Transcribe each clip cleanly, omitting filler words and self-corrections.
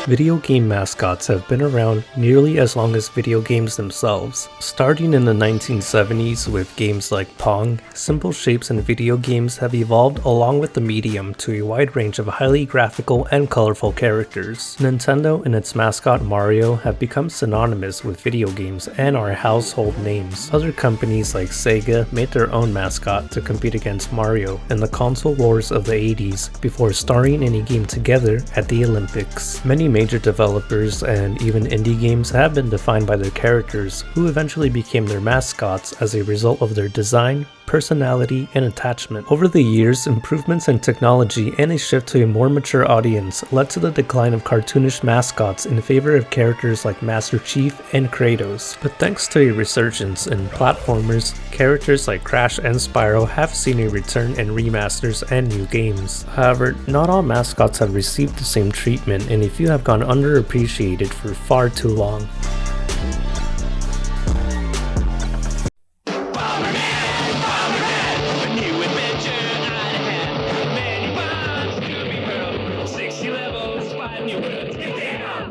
Video game mascots have been around nearly as long as video games themselves. Starting in the 1970s with games like Pong, simple shapes in video games have evolved along with the medium to a wide range of highly graphical and colorful characters. Nintendo and its mascot Mario have become synonymous with video games and are household names. Other companies like SEGA made their own mascot to compete against Mario in the console wars of the 80s before starring in a game together at the Olympics. Many major developers and even indie games have been defined by their characters, who eventually became their mascots as a result of their design, personality, and attachment. Over the years, improvements in technology and a shift to a more mature audience led to the decline of cartoonish mascots in favor of characters like Master Chief and Kratos. But thanks to a resurgence in platformers, characters like Crash and Spyro have seen a return in remasters and new games. However, not all mascots have received the same treatment, and a few have gone underappreciated for far too long.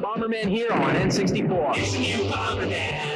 BomberMan here on N64. It's new BomberMan.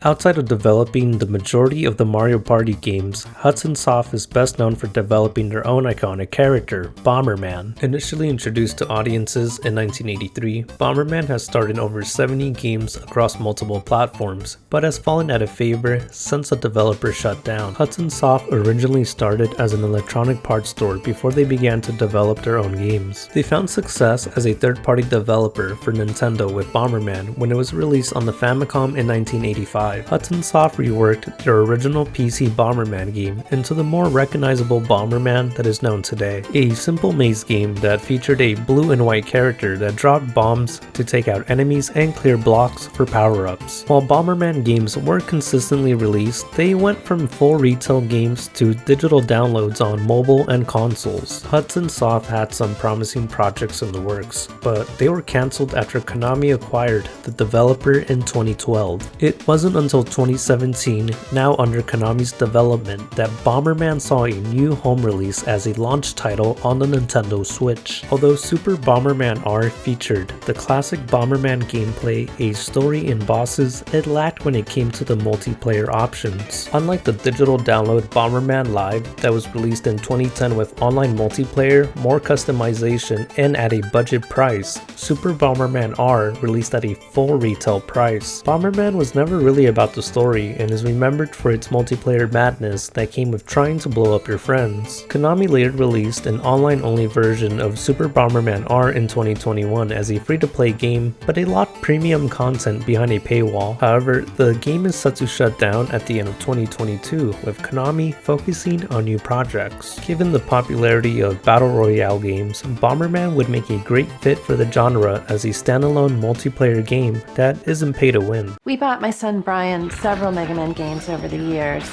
Outside of developing the majority of the Mario Party games, Hudson Soft is best known for developing their own iconic character, BomberMan. Initially introduced to audiences in 1983, BomberMan has starred in over 70 games across multiple platforms, but has fallen out of favor since the developer shut down. Hudson Soft originally started as an electronic parts store before they began to develop their own games. They found success as a third-party developer for Nintendo with BomberMan when it was released on the Famicom in 1985. Hudson Soft reworked their original PC BomberMan game into the more recognizable BomberMan that is known today. A simple maze game that featured a blue and white character that dropped bombs to take out enemies and clear blocks for power-ups. While BomberMan games were consistently released, they went from full retail games to digital downloads on mobile and consoles. Hudson Soft had some promising projects in the works, but they were cancelled after Konami acquired the developer in 2012. It wasn't until 2017, now under Konami's development, that BomberMan saw a new home release as a launch title on the Nintendo Switch. Although Super BomberMan R featured the classic BomberMan gameplay, a story, and bosses, it lacked when it came to the multiplayer options. Unlike the digital download BomberMan Live that was released in 2010 with online multiplayer, more customization, and at a budget price, Super BomberMan R released at a full retail price. BomberMan was never really about the story and is remembered for its multiplayer madness that came with trying to blow up your friends. Konami later released an online-only version of Super BomberMan R in 2021 as a free-to-play game, but it locked premium content behind a paywall. However, the game is set to shut down at the end of 2022, with Konami focusing on new projects. Given the popularity of Battle Royale games, BomberMan would make a great fit for the genre as a standalone multiplayer game that isn't pay to win. We bought my son Brian several MegaMan games over the years.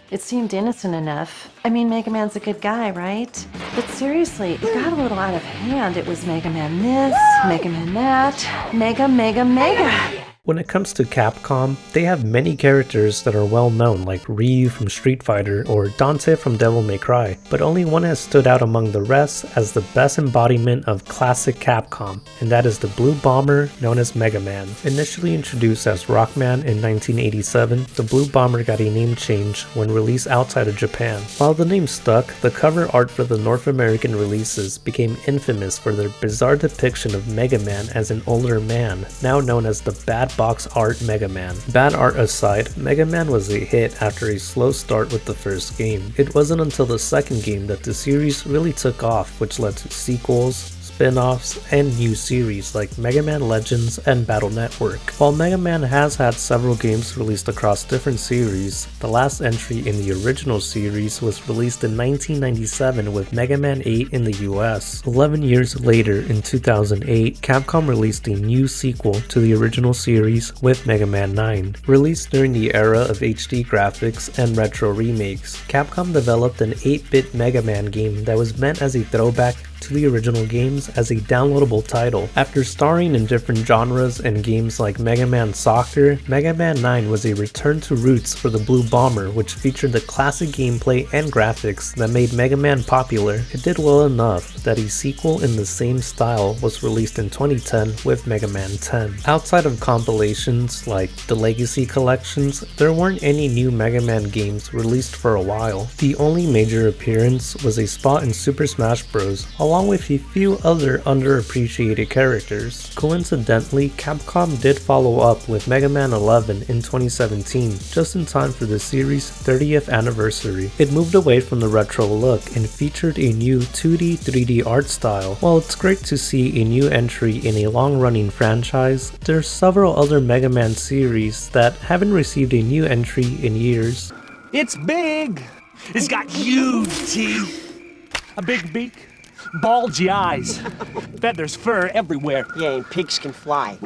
It seemed innocent enough. I mean, MegaMan's a good guy, right? But seriously, it got a little out of hand. It was MegaMan this, MegaMan that, Mega. When it comes to Capcom, they have many characters that are well known, like Ryu from Street Fighter or Dante from Devil May Cry, but only one has stood out among the rest as the best embodiment of classic Capcom, and that is the Blue Bomber known as MegaMan. Initially introduced as Rockman in 1987, the Blue Bomber got a name change when released outside of Japan. While the name stuck, the cover art for the North American releases became infamous for their bizarre depiction of MegaMan as an older man, now known as the Bad Box Art MegaMan. Bad art aside, MegaMan was a hit after a slow start with the first game. It wasn't until the second game that the series really took off, which led to sequels, spin-offs, and new series like Mega Man Legends and Battle Network. While Mega Man has had several games released across different series, the last entry in the original series was released in 1997 with Mega Man 8 in the US. 11 years later, in 2008, Capcom released a new sequel to the original series with Mega Man 9. Released during the era of HD graphics and retro remakes, Capcom developed an 8-bit Mega Man game that was meant as a throwback to the original games as a downloadable title. After starring in different genres in games like Mega Man Soccer, Mega Man 9 was a return to roots for the Blue Bomber, which featured the classic gameplay and graphics that made Mega Man popular. It did well enough that a sequel in the same style was released in 2010 with Mega Man 10. Outside of compilations like the Legacy collections, there weren't any new Mega Man games released for a while. The only major appearance was a spot in Super Smash Bros. Along with a few other underappreciated characters. Coincidentally, Capcom did follow up with Mega Man 11 in 2017, just in time for the series' 30th anniversary. It moved away from the retro look and featured a new 2D 3D art style. While it's great to see a new entry in a long-running franchise, there's several other Mega Man series that haven't received a new entry in years. It's big! It's got huge teeth, a big beak, bulgy eyes, feathers, fur everywhere. Yeah, and pigs can fly.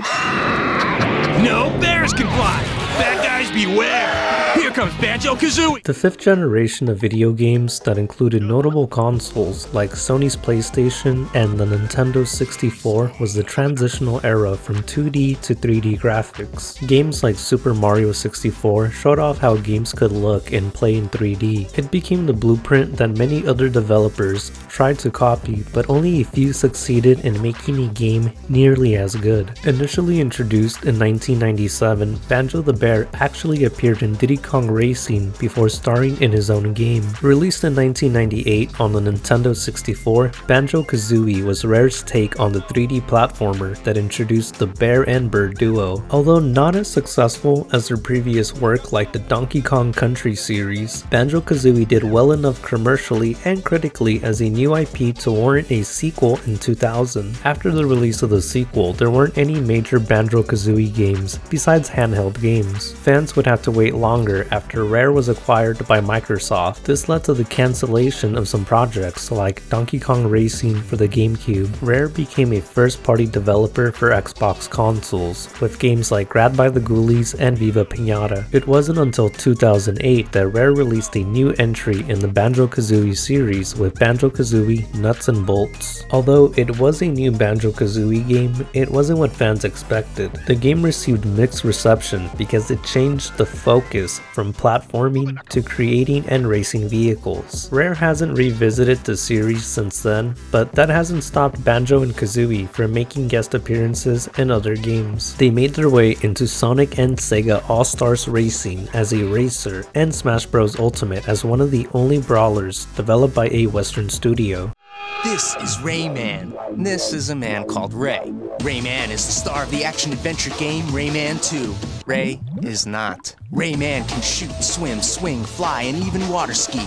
No, bears can fly! Bad guys beware! Here comes Banjo Kazooie! The fifth generation of video games that included notable consoles like Sony's PlayStation and the Nintendo 64 was the transitional era from 2D to 3D graphics. Games like Super Mario 64 showed off how games could look and play in 3D. It became the blueprint that many other developers tried to copy, but only a few succeeded in making a game nearly as good. Initially introduced in 1997, Banjo the Bear actually appeared in Diddy Kong Racing before starring in his own game. Released in 1998 on the Nintendo 64, Banjo Kazooie was Rare's take on the 3D platformer that introduced the bear and bird duo. Although not as successful as their previous work like the Donkey Kong Country series, Banjo Kazooie did well enough commercially and critically as a new IP to warrant a sequel in 2000. After the release of the sequel, there weren't any major Banjo Kazooie games besides handheld games. Fans would have to wait longer after Rare was acquired by Microsoft. This led to the cancellation of some projects like Donkey Kong Racing for the GameCube. Rare became a first-party developer for Xbox consoles, with games like Grad by the Ghoulies and Viva Pinata. It wasn't until 2008 that Rare released a new entry in the Banjo-Kazooie series with Banjo-Kazooie Nuts and Bolts. Although it was a new Banjo-Kazooie game, it wasn't what fans expected. The game received mixed reception because it changed the focus from platforming to creating and racing vehicles. Rare hasn't revisited the series since then, but that hasn't stopped Banjo and Kazooie from making guest appearances in other games. They made their way into Sonic and SEGA All-Stars Racing as a racer and Smash Bros. Ultimate as one of the only brawlers developed by a Western studio. This is Rayman. This is a man called Ray. Rayman is the star of the action-adventure game Rayman 2. Ray is not. Rayman can shoot, swim, swing, fly, and even water ski.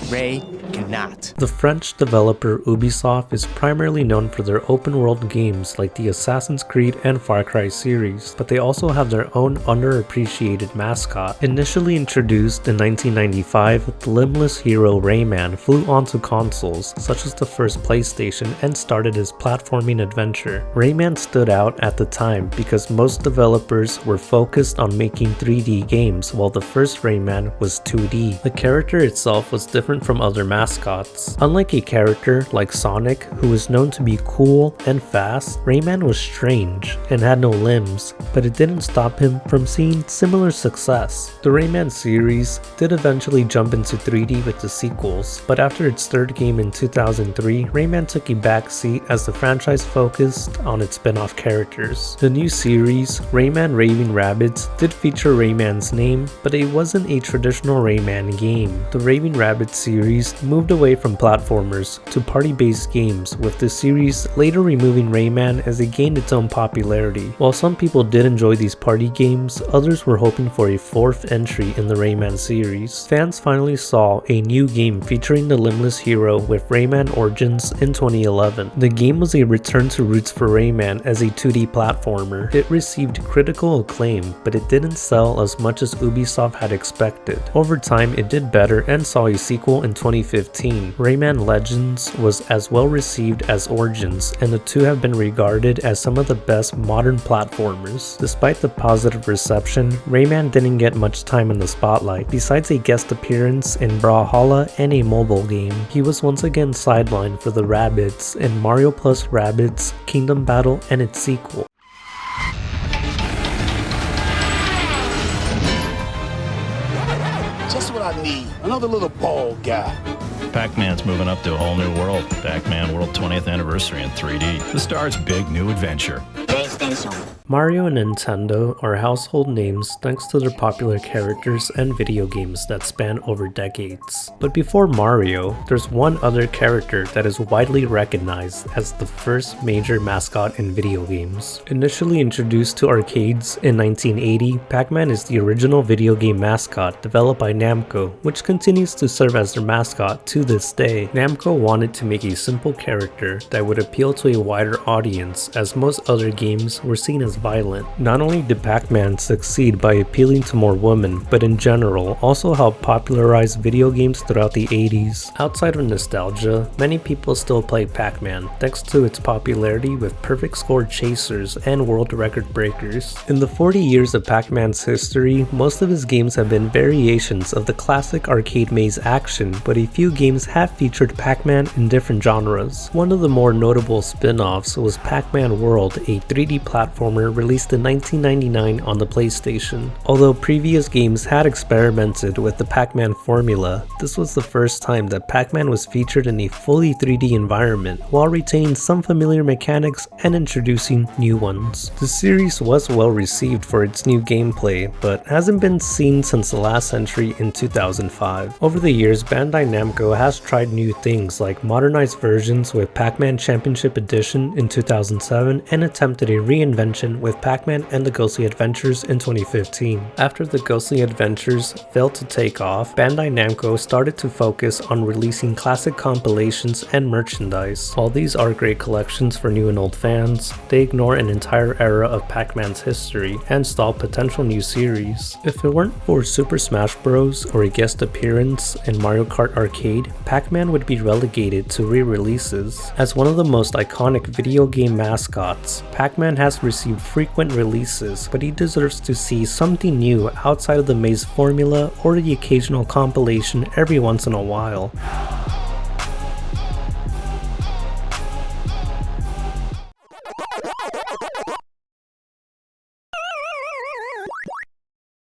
Ray cannot. The French developer Ubisoft is primarily known for their open-world games like the Assassin's Creed and Far Cry series, but they also have their own underappreciated mascot. Initially introduced in 1995, the limbless hero Rayman flew onto consoles such as the first PlayStation and started his platforming adventure. Rayman stood out at the time because most developers were focused on making 3D games while the first Rayman was 2D. The character itself was different from other mascots. Unlike a character like Sonic, who was known to be cool and fast, Rayman was strange and had no limbs, but it didn't stop him from seeing similar success. The Rayman series did eventually jump into 3D with the sequels, but after its third game in 2003, Rayman took a back seat as the franchise focused on its spin-off characters. The new series, Rayman Raving Rabbids, did feature Rayman's name, but it wasn't a traditional Rayman game. The Raving Rabbids series moved away from platformers to party-based games, with the series later removing Rayman as it gained its own popularity. While some people did enjoy these party games, others were hoping for a fourth entry in the Rayman series. Fans finally saw a new game featuring the limbless hero with Rayman Origins in 2011. The game was a return to roots for Rayman as a 2D platformer. It received critical acclaim, but it didn't sell as much as Ubisoft had expected. Over time, it did better and saw a sequel in 2015 2015, Rayman Legends was as well received as Origins, and the two have been regarded as some of the best modern platformers. Despite the positive reception, Rayman didn't get much time in the spotlight, besides a guest appearance in Brawlhalla and a mobile game. He was once again sidelined for the Rabbids in Mario plus Rabbids Kingdom Battle and its sequel. Just what I need. Another little bald guy. Pac-Man's moving up to a whole new world. Pac-Man World 20th Anniversary in 3D. The star's big new adventure. Mario and Nintendo are household names thanks to their popular characters and video games that span over decades. But before Mario, there's one other character that is widely recognized as the first major mascot in video games. Initially introduced to arcades in 1980, Pac-Man is the original video game mascot developed by Namco, which continues to serve as their mascot to this day. Namco wanted to make a simple character that would appeal to a wider audience, as most other games were seen as violent. Not only did Pac-Man succeed by appealing to more women, but in general also helped popularize video games throughout the 80s. Outside of nostalgia, many people still play Pac-Man thanks to its popularity with perfect score chasers and world record breakers. In the 40 years of Pac-Man's history, most of his games have been variations of the classic arcade maze action, but a few games have featured Pac-Man in different genres. One of the more notable spin-offs was Pac-Man World, a 3D platformer released in 1999 on the PlayStation. Although previous games had experimented with the Pac-Man formula, this was the first time that Pac-Man was featured in a fully 3D environment while retaining some familiar mechanics and introducing new ones. The series was well received for its new gameplay, but hasn't been seen since the last entry in 2005. Over the years, Bandai Namco has tried new things like modernized versions with Pac-Man Championship Edition in 2007 and attempted a reinvention with Pac-Man and the Ghostly Adventures in 2015. After the Ghostly Adventures failed to take off, Bandai Namco started to focus on releasing classic compilations and merchandise. While these are great collections for new and old fans, they ignore an entire era of Pac-Man's history and stall potential new series. If it weren't for Super Smash Bros. Or a guest appearance in Mario Kart Arcade, Pac-Man would be relegated to re-releases. As one of the most iconic video game mascots, Pac-Man has received frequent releases, but he deserves to see something new outside of the maze formula or the occasional compilation every once in a while.